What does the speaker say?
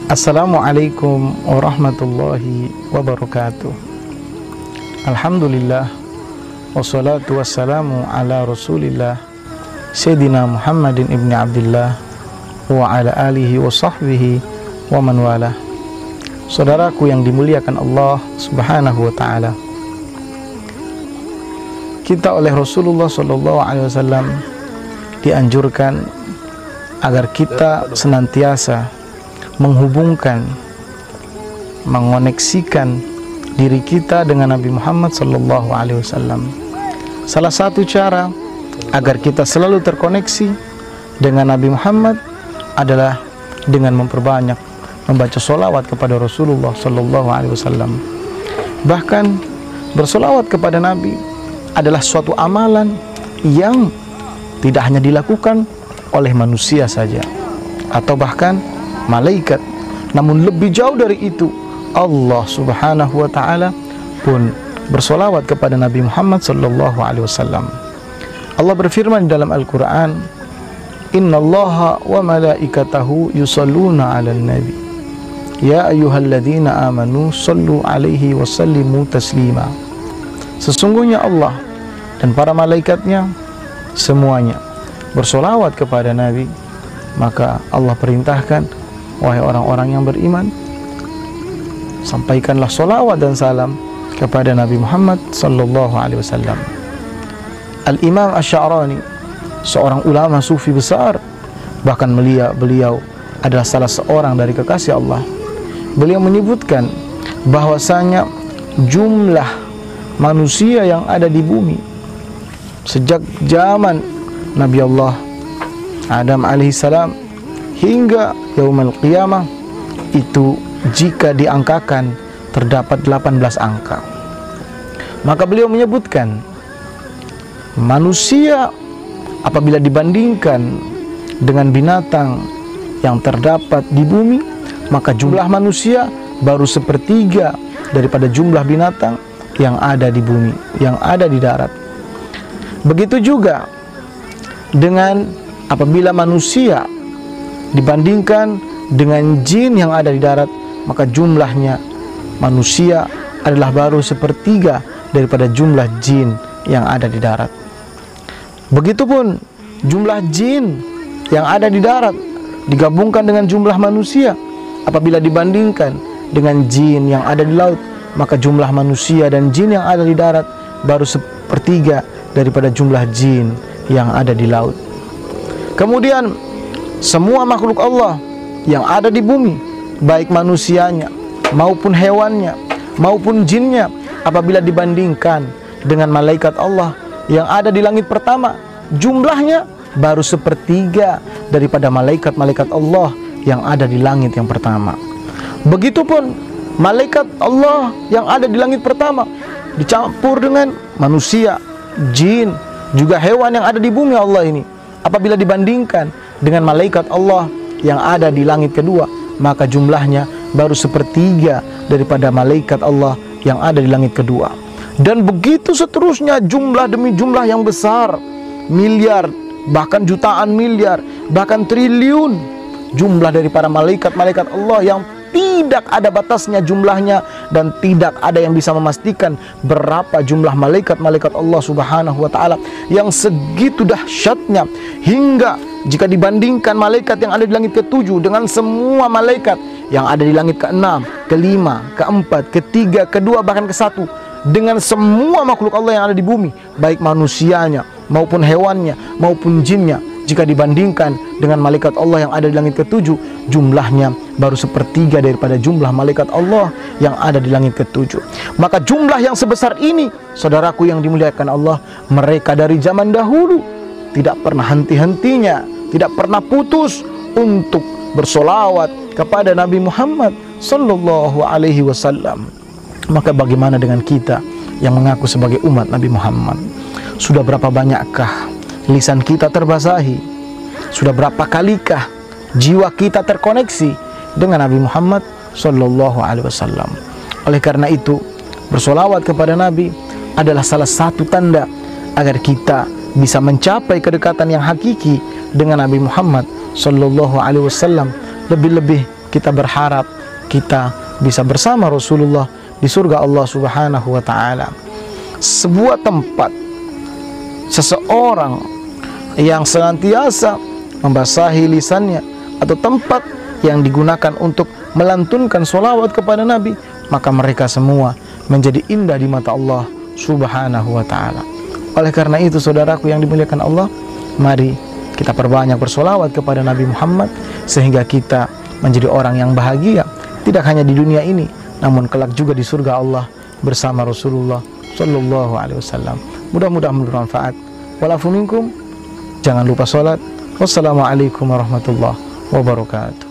Assalamualaikum warahmatullahi wabarakatuh. Alhamdulillah, wassalatu wassalamu ala rasulillah Sayyidina Muhammadin ibni Abdillah wa ala alihi wa sahbihi wa man wala. Saudaraku yang dimuliakan Allah subhanahu wa ta'ala, kita oleh Rasulullah SAW dianjurkan agar kita senantiasa menghubungkan, mengoneksikan diri kita dengan Nabi Muhammad SAW. Salah satu cara agar kita selalu terkoneksi dengan Nabi Muhammad adalah dengan memperbanyak membaca sholawat kepada Rasulullah SAW. Bahkan bersolawat kepada Nabi adalah suatu amalan yang tidak hanya dilakukan oleh manusia saja atau bahkan malaikat, namun lebih jauh dari itu Allah subhanahu wa ta'ala pun bersolawat kepada Nabi Muhammad sallallahu alaihi wasallam. Allah berfirman dalam Al-Quran, innallaha wa malaikatahu yusalluna ala nabi ya ayyuhalladzina amanu sallu alaihi wasallimu taslima. Sesungguhnya Allah dan para malaikatnya semuanya bersolawat kepada Nabi. Maka Allah perintahkan, wahai orang-orang yang beriman, sampaikanlah solawat dan salam kepada Nabi Muhammad sallallahu alaihi wasallam. Al-Imam Asy-Sya'rani, seorang ulama sufi besar, bahkan beliau adalah salah seorang dari kekasih Allah. Beliau menyebutkan bahwasanya jumlah manusia yang ada di bumi sejak zaman Nabi Allah Adam alaihissalam hingga yaumul qiyamah itu jika diangkakan terdapat 18 angka. Maka beliau menyebutkan manusia apabila dibandingkan dengan binatang yang terdapat di bumi, maka jumlah manusia baru sepertiga daripada jumlah binatang yang ada di bumi, yang ada di darat. Begitu juga dengan apabila manusia dibandingkan dengan jin yang ada di darat, maka jumlahnya manusia adalah baru sepertiga daripada jumlah jin yang ada di darat. Begitupun jumlah jin yang ada di darat digabungkan dengan jumlah manusia, apabila dibandingkan dengan jin yang ada di laut, maka jumlah manusia dan jin yang ada di darat baru sepertiga daripada jumlah jin yang ada di laut. Kemudian semua makhluk Allah yang ada di bumi, baik manusianya maupun hewannya maupun jinnya, apabila dibandingkan dengan malaikat Allah yang ada di langit pertama, jumlahnya baru sepertiga daripada malaikat-malaikat Allah yang ada di langit yang pertama. Begitupun malaikat Allah yang ada di langit pertama dicampur dengan manusia, jin, juga hewan yang ada di bumi Allah ini, apabila dibandingkan dengan malaikat Allah yang ada di langit kedua, maka jumlahnya baru sepertiga daripada malaikat Allah yang ada di langit kedua. Dan begitu seterusnya, jumlah demi jumlah yang besar, miliar, bahkan jutaan miliar, bahkan triliun jumlah dari para malaikat-malaikat Allah yang tidak ada batasnya jumlahnya, dan tidak ada yang bisa memastikan berapa jumlah malaikat-malaikat Allah subhanahu wa ta'ala yang segitu dahsyatnya, hingga jika dibandingkan malaikat yang ada di langit ke-7 dengan semua malaikat yang ada di langit ke-6, ke-5, ke-4, ke-3, ke-2, bahkan ke-1, dengan semua makhluk Allah yang ada di bumi, baik manusianya maupun hewannya maupun jinnya, jika dibandingkan dengan malaikat Allah yang ada di langit ke-7, jumlahnya baru sepertiga daripada jumlah malaikat Allah yang ada di langit ke-7. Maka jumlah yang sebesar ini, saudaraku yang dimuliakan Allah, mereka dari zaman dahulu tidak pernah henti-hentinya, tidak pernah putus untuk bersolawat kepada Nabi Muhammad sallallahu alaihi wasallam. Maka bagaimana dengan kita yang mengaku sebagai umat Nabi Muhammad? Sudah berapa banyakkah lisan kita terbasahi? Sudah berapa kalikah jiwa kita terkoneksi dengan Nabi Muhammad sallallahu alaihi wasallam? Oleh karena itu, bersolawat kepada Nabi adalah salah satu tanda agar kita bisa mencapai kedekatan yang hakiki dengan Nabi Muhammad sallallahu alaihi wasallam. Lebih-lebih kita berharap kita bisa bersama Rasulullah di surga Allah Subhanahu wa taala. Sebuah tempat seseorang yang senantiasa membasahi lisannya, atau tempat yang digunakan untuk melantunkan sholawat kepada Nabi, maka mereka semua menjadi indah di mata Allah Subhanahu wa ta'ala. Oleh karena itu, saudaraku yang dimuliakan Allah, mari kita perbanyak bersolawat kepada Nabi Muhammad, sehingga kita menjadi orang yang bahagia, tidak hanya di dunia ini, namun kelak juga di surga Allah bersama Rasulullah Sallallahu Alaihi Wasallam. Mudah-mudahan bermanfaat. Walafu minkum, jangan lupa sholat. Wassalamualaikum warahmatullahi wabarakatuh.